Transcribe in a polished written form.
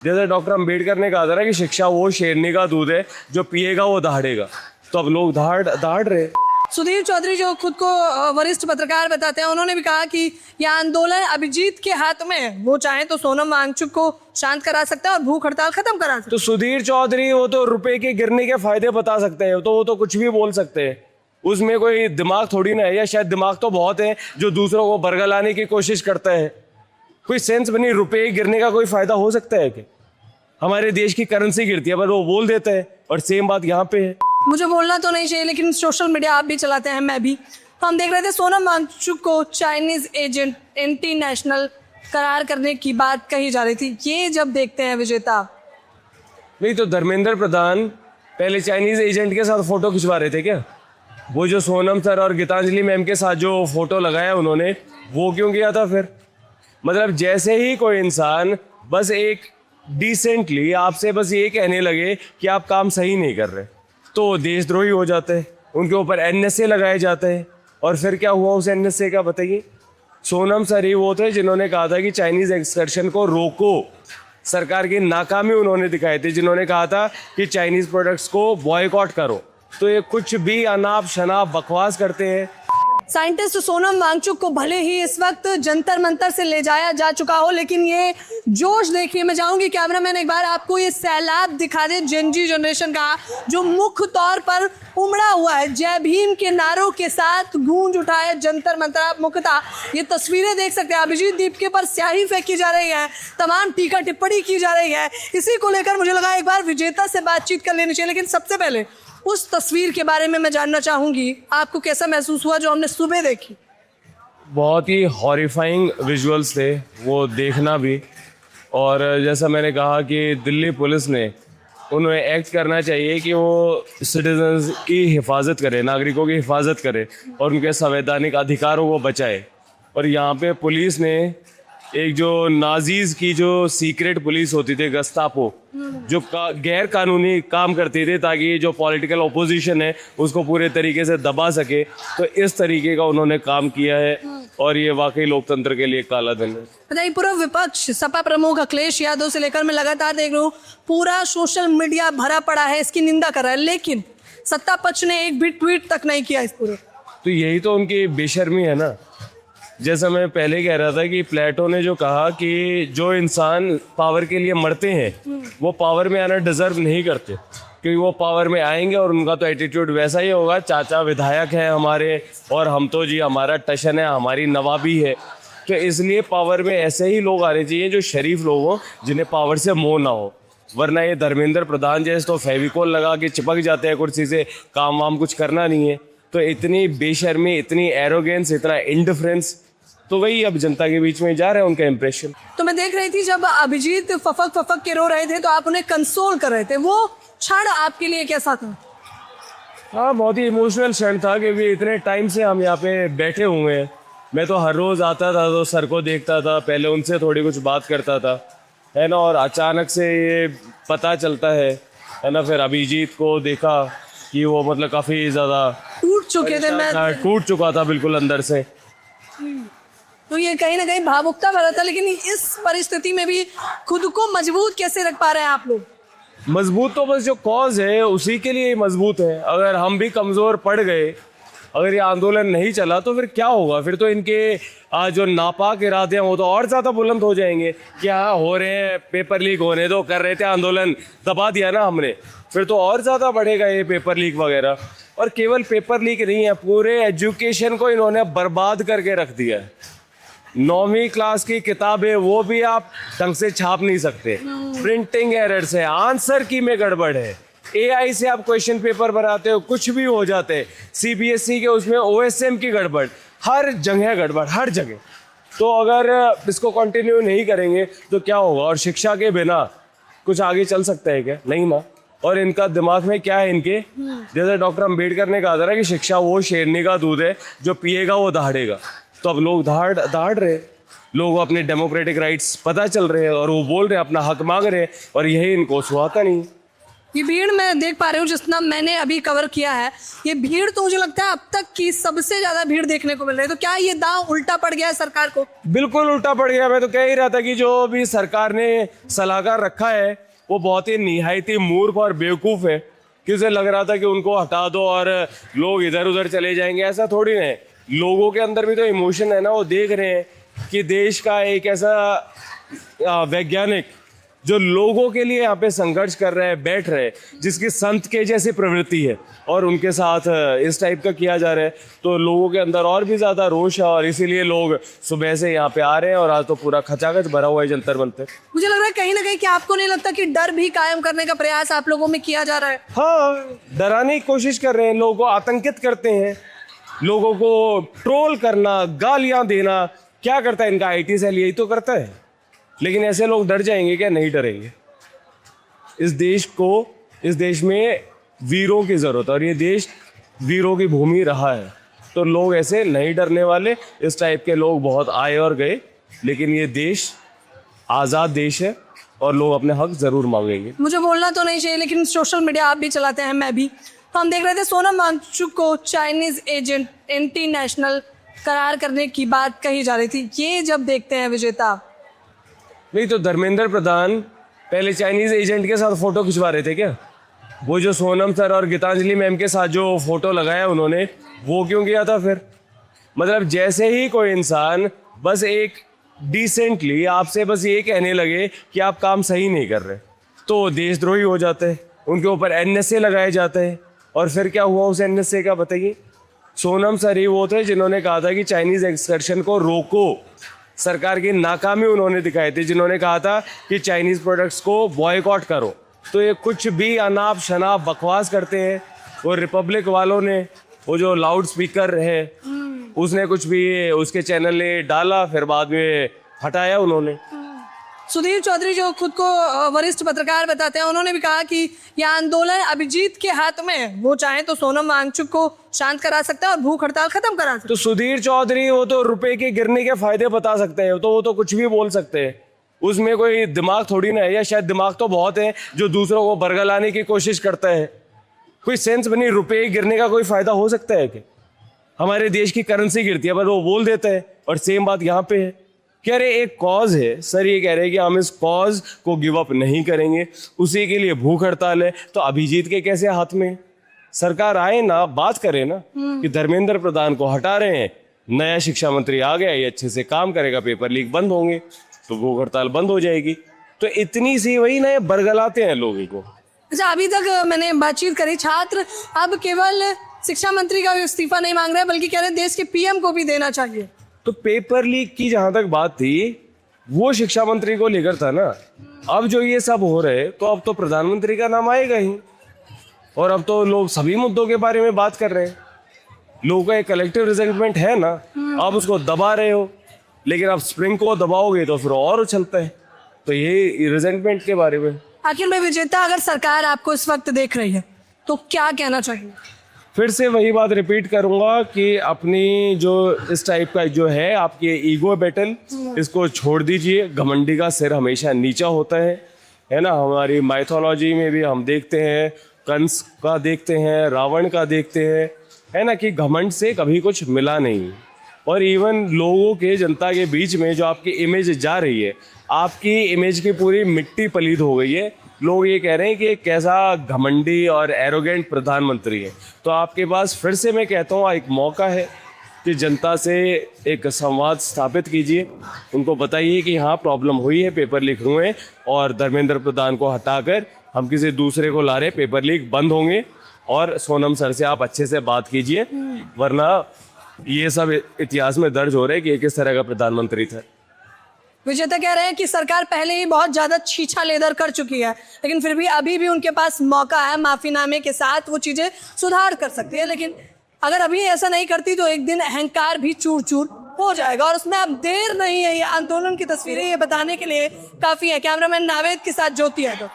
जैसे डॉक्टर अम्बेडकर ने कहा था ना कि शिक्षा वो शेरनी का दूध है, जो पिएगा वो दहाड़ेगा। तो अब लोग दहाड़ रहे। सुधीर चौधरी जो खुद को वरिष्ठ पत्रकार बताते हैं, उन्होंने भी कहा कि यह आंदोलन अभिजीत के हाथ में है। वो चाहे तो सोनम वांगचुक को शांत करा सकते हैं और भूख हड़ताल खत्म करा सकते हैं। तो सुधीर चौधरी वो तो रुपए के गिरने के फायदे बता सकते हैं, तो वो तो कुछ भी बोल सकते हैं। उसमें कोई दिमाग थोड़ी ना है, या शायद दिमाग तो बहुत है जो दूसरों को बरगलाने की कोशिश करता है। कोई सेंस बनी, रुपए गिरने का कोई फायदा हो सकता है कि हमारे देश की करेंसी गिरती है, पर वो बोल देता है। और सेम बात यहाँ पे है। मुझे बोलना तो नहीं चाहिए, लेकिन सोशल मीडिया आप भी चलाते हैं, मैं भी। तो हम देख रहे थे सोनम वांगचुक को चाइनीज एजेंट एंटी नेशनल करार करने की बात कही जा रही थी। ये जब देखते हैं विजेता, नहीं तो धर्मेंद्र प्रधान पहले चाइनीज एजेंट के साथ फोटो खिंचवा रहे थे क्या? वो जो सोनम सर और गीतांजलि मैम के साथ जो फोटो लगाया उन्होंने, वो क्यों किया था फिर? मतलब जैसे ही कोई इंसान बस एक डिसेंटली आपसे बस ये कहने लगे कि आप काम सही नहीं कर रहे, तो देशद्रोही हो जाते हैं, उनके ऊपर एनएसए लगाए जाते हैं। और फिर क्या हुआ उस एनएसए का बताइए? सोनम सर ही वो थे जिन्होंने कहा था कि चाइनीज एक्सकर्शन को रोको। सरकार की नाकामी उन्होंने दिखाई थी, जिन्होंने कहा था कि चाइनीज प्रोडक्ट्स को बॉयकॉट करो। तो ये कुछ भी अनाप शनाप बकवास करते हैं। साइंटिस्ट सोनम वांगचुक को भले ही इस वक्त जंतर मंतर से ले जाया जा चुका हो, लेकिन ये जोश देखिए। मैं चाहूंगी कैमरामैन एक बार आपको ये सैलाब दिखा दे जेनजी जनरेशन का, जो मुख्य तौर पर उमड़ा हुआ है। जय भीम के नारों के साथ गूंज उठा है जंतर मंतर। आप मुख्यतः ये तस्वीरें देख सकते हैं। अभिजीत दीप पर स्याही फेंकी जा रही है, तमाम टीका टिप्पणी की जा रही है। इसी को लेकर मुझे लगा एक बार विजेता से बातचीत कर लेनी चाहिए। लेकिन सबसे पहले उस तस्वीर के बारे में मैं जानना चाहूंगी, आपको कैसा महसूस हुआ जो हमने सुबह देखी? बहुत ही हॉरिफाइंग विजुअल्स थे वो देखना भी। और जैसा मैंने कहा कि दिल्ली पुलिस ने उन्हें एक्ट करना चाहिए कि वो सिटीजन्स की हिफाजत करे, नागरिकों की हिफाजत करे और उनके संवैधानिक अधिकारों को बचाए। और यहाँ पे पुलिस ने एक जो नाजीज की जो सीक्रेट पुलिस होती थी, गस्तापो, जो गैर कानूनी काम करती थी ताकि जो पॉलिटिकल ओपोजिशन है उसको पूरे तरीके से दबा सके, तो इस तरीके का उन्होंने काम किया है। और ये वाकई लोकतंत्र के लिए काला दिन है। बताइए, पूरा विपक्ष, सपा प्रमुख अखिलेश यादव से लेकर मैं लगातार देख रहा हूँ पूरा सोशल मीडिया भरा पड़ा है, इसकी निंदा कर रहा है, लेकिन सत्ता पक्ष ने एक भी ट्वीट तक नहीं किया इस पूरे। तो यही तो उनकी बेशर्मी है ना। जैसा मैं पहले कह रहा था कि प्लेटो ने जो कहा कि जो इंसान पावर के लिए मरते हैं वो पावर में आना डिजर्व नहीं करते, क्योंकि वो पावर में आएंगे और उनका तो एटीट्यूड वैसा ही होगा, चाचा विधायक है हमारे और हम तो जी हमारा टशन है, हमारी नवाबी है। तो इसलिए पावर में ऐसे ही लोग आने चाहिए जो शरीफ लोग हों, जिन्हें पावर से मोह ना हो। वरना ये धर्मेंद्र प्रधान जैसे तो फेविकोल लगा के चिपक जाते हैं कुर्सी से, काम वाम कुछ करना नहीं है। तो इतनी बेशर्मी, इतनी एरोगेंस, इतना इंडिफरेंस, तो वही अब जनता के बीच में जा रहा है उनका इम्प्रेशन। तो मैं देख रही थी जब अभिजीत फफक फफक के रो रहे थे तो आप उन्हें कंसोल कर रहे थे, वो क्षण आपके लिए कैसा था? हाँ, बहुत ही इमोशनल क्षण था, क्योंकि इतने टाइम से हम यहाँ पे बैठे हुए हैं। मैं तो हर रोज़ आता था तो सर को देखता था, पहले उनसे थोड़ी कुछ बात करता था, है ना। और अचानक से ये पता चलता है ना। फिर अभिजीत को देखा कि वो मतलब काफ़ी ज़्यादा टूट चुके थे। मैं टूट चुका था बिल्कुल अंदर से। तो ये कहीं ना कहीं भावुकता भरा था, लेकिन इस परिस्थिति में भी खुद को मजबूत कैसे रख पा रहे हैं आप लोग? मजबूत तो बस जो कॉज है उसी के लिए मजबूत है। अगर हम भी कमज़ोर पड़ गए, अगर ये आंदोलन नहीं चला, तो फिर क्या होगा? फिर तो इनके जो नापाक इरादे हैं वो तो और ज़्यादा बुलंद हो जाएंगे कि हाँ हो रहे हैं, पेपर लीक होने दो, कर रहे थे आंदोलन, दबा दिया ना हमने, फिर तो और ज़्यादा बढ़ेगा ये पेपर लीक वगैरह। और केवल पेपर लीक नहीं है, पूरे एजुकेशन को इन्होंने बर्बाद करके रख दिया है। 9वीं क्लास की किताबें वो भी आप ढंग से छाप नहीं सकते, प्रिंटिंग एरर्स है, आंसर की में गड़बड़ है, एआई से आप क्वेश्चन पेपर बनाते हो, कुछ भी हो जाते हैं, सीबीएसई के उसमें ओएसएम की गड़बड़, हर जगह गड़बड़, हर जगह। तो अगर इसको कंटिन्यू नहीं करेंगे तो क्या होगा? और शिक्षा के बिना कुछ आगे चल सकता है क्या? नहीं ना। और इनका दिमाग में क्या है इनके, जैसे डॉक्टर अम्बेडकर ने कहा था ना कि शिक्षा वो शेरनी का दूध है, जो पिएगा वो दहाड़ेगा। तो अब लोग दहाड़ रहे, लोग अपने डेमोक्रेटिक राइट्स पता चल रहे हैं और वो बोल रहे हैं, अपना हक मांग रहे हैं, और यही इनको सुहाता नहीं। ये भीड़ मैं देख पा रही हूँ, जितना मैंने अभी कवर किया है, ये भीड़ तो मुझे लगता है अब तक की सबसे ज्यादा भीड़ देखने को मिल रही है। तो क्या ये दांव उल्टा पड़ गया है सरकार को? बिल्कुल उल्टा पड़ गया। मैं तो कह ही रहा था कि जो भी सरकार ने सलाहकार रखा है वो बहुत ही निहायती मूर्ख और बेवकूफ़ है, कि उसे लग रहा था कि उनको हटा दो और लोग इधर उधर चले जाएंगे। ऐसा थोड़ी ना है, लोगों के अंदर भी तो इमोशन है ना। वो देख रहे हैं कि देश का एक ऐसा वैज्ञानिक जो लोगों के लिए यहाँ पे संघर्ष कर रहे हैं, बैठ रहे हैं, जिसकी संत के जैसी प्रवृत्ति है, और उनके साथ इस टाइप का किया जा रहा है, तो लोगों के अंदर और भी ज़्यादा रोष है। और इसीलिए लोग सुबह से यहाँ पे आ रहे हैं, और आज तो पूरा खचाखच भरा हुआ है जंतर मंतर। मुझे लग रहा है कहीं ना कहीं कि आपको नहीं लगता कि डर भी कायम करने का प्रयास आप लोगों में किया जा रहा है? हाँ, डराने की कोशिश कर रहे हैं, लोगों को आतंकित करते हैं, लोगों को ट्रोल करना, गालियाँ देना। क्या करता है इनका आईटी सेल? यही तो करता है। लेकिन ऐसे लोग डर जाएंगे क्या? नहीं डरेंगे। इस देश में वीरों की ज़रूरत है, और ये देश वीरों की भूमि रहा है, तो लोग ऐसे नहीं डरने वाले। इस टाइप के लोग बहुत आए और गए, लेकिन ये देश आज़ाद देश है और लोग अपने हक ज़रूर मांगेंगे। मुझे बोलना तो नहीं चाहिए, लेकिन सोशल मीडिया आप भी चलाते हैं, मैं भी, तो हम देख रहे थे सोनम वांगचुक को चाइनीज एजेंट एंटी नेशनल करार करने की बात कही जा रही थी। ये जब देखते हैं विजेता, नहीं तो धर्मेंद्र प्रधान पहले चाइनीज एजेंट के साथ फोटो खिंचवा रहे थे क्या? वो जो सोनम सर और गीतांजलि मैम के साथ जो फोटो लगाया उन्होंने, वो क्यों किया था फिर? मतलब जैसे ही कोई इंसान बस एक डिसेंटली आपसे बस ये कहने लगे कि आप काम सही नहीं कर रहे, तो देशद्रोही हो जाते हैं, उनके ऊपर एनएसए लगाए जाते हैं। और फिर क्या हुआ उस एनएसए का, बताइए? सोनम सर ही वो थे जिन्होंने कहा था कि चाइनीज एक्सकर्शन को रोको। सरकार की नाकामी उन्होंने दिखाई थी, जिन्होंने कहा था कि चाइनीज़ प्रोडक्ट्स को बॉयकॉट करो। तो ये कुछ भी अनाप शनाप बकवास करते हैं। वो रिपब्लिक वालों ने, वो जो लाउड स्पीकर है, उसने कुछ भी उसके चैनल ने डाला, फिर बाद में हटाया उन्होंने। सुधीर चौधरी जो खुद को वरिष्ठ पत्रकार बताते हैं, उन्होंने भी कहा कि यह आंदोलन अभिजीत के हाथ में है, वो चाहे तो सोनम वांगचुक को शांत करा सकता है और भूख हड़ताल खत्म करा सकता है। तो सुधीर चौधरी वो तो रुपए के गिरने के फायदे बता सकते हैं, तो वो तो कुछ भी बोल सकते हैं। उसमें कोई दिमाग थोड़ी ना है, या शायद दिमाग तो बहुत है जो दूसरों को बरगलाने की कोशिश करता है। कोई सेंस बनी, रुपए गिरने का कोई फायदा हो सकता है कि? हमारे देश की करेंसी गिरती है, पर वो बोल देता है। और सेम बात यहाँ पे है। कह रहे एक कॉज है सर, ये कह रहे हैं कि हम इस कॉज को गिव अप नहीं करेंगे, उसी के लिए भूख हड़ताल है। तो अभिजीत के कैसे हाथ में? सरकार आए ना, बात करे ना कि धर्मेंद्र प्रधान को हटा रहे हैं, नया शिक्षा मंत्री आ गया, ये अच्छे से काम करेगा, पेपर लीक बंद होंगे, तो भूख हड़ताल बंद हो जाएगी। तो इतनी सी वही ना, बरगलाते हैं लोगों को। अच्छा, अभी तक मैंने बातचीत करी, छात्र अब केवल शिक्षा मंत्री का इस्तीफा नहीं मांग रहे, बल्कि कह रहे देश के पीएम को भी देना चाहिए। तो पेपर लीक की जहां तक बात थी, वो शिक्षा मंत्री को लेकर था ना। अब जो ये सब हो रहे, तो अब तो प्रधानमंत्री का नाम आएगा ही, और अब तो लोग सभी मुद्दों के बारे में बात कर रहे हैं। लोगों का एक कलेक्टिव रिजेंटमेंट है ना, आप उसको दबा रहे हो, लेकिन आप स्प्रिंग को दबाओगे तो फिर और उछलता है। तो ये रिजेंटमेंट के बारे में। आखिर में विजेता, अगर सरकार आपको इस वक्त देख रही है तो क्या कहना चाहिए? फिर से वही बात रिपीट करूंगा कि अपनी जो इस टाइप का जो है आपकी ईगो बैटल, इसको छोड़ दीजिए। घमंडी का सिर हमेशा नीचा होता है ना। हमारी माइथोलॉजी में भी हम देखते हैं, कंस का देखते हैं, रावण का देखते हैं, है ना, कि घमंड से कभी कुछ मिला नहीं। और इवन लोगों के, जनता के बीच में जो आपकी इमेज जा रही है, आपकी इमेज की पूरी मिट्टी पलीद हो गई है। लोग ये कह रहे हैं कि कैसा घमंडी और एरोगेंट प्रधानमंत्री है। तो आपके पास फिर से मैं कहता हूँ एक मौका है कि जनता से एक संवाद स्थापित कीजिए, उनको बताइए कि हाँ प्रॉब्लम हुई है, पेपर लीक हुए हैं, और धर्मेंद्र प्रधान को हटाकर हम किसी दूसरे को ला रहे, पेपर लीक बंद होंगे। और सोनम सर से आप अच्छे से बात कीजिए, वरना ये सब इतिहास में दर्ज हो रहा है कि किस तरह का प्रधानमंत्री था। विजेता कह रहे हैं कि सरकार पहले ही बहुत ज्यादा छीछा लेदर कर चुकी है, लेकिन फिर भी अभी भी उनके पास मौका है, माफीनामे के साथ वो चीजें सुधार कर सकती है। लेकिन अगर अभी ऐसा नहीं करती तो एक दिन अहंकार भी चूर चूर हो जाएगा, और उसमें अब देर नहीं है। ये आंदोलन की तस्वीरें ये बताने के लिए काफी है। कैमरामैन नावेद के साथ ज्योति है।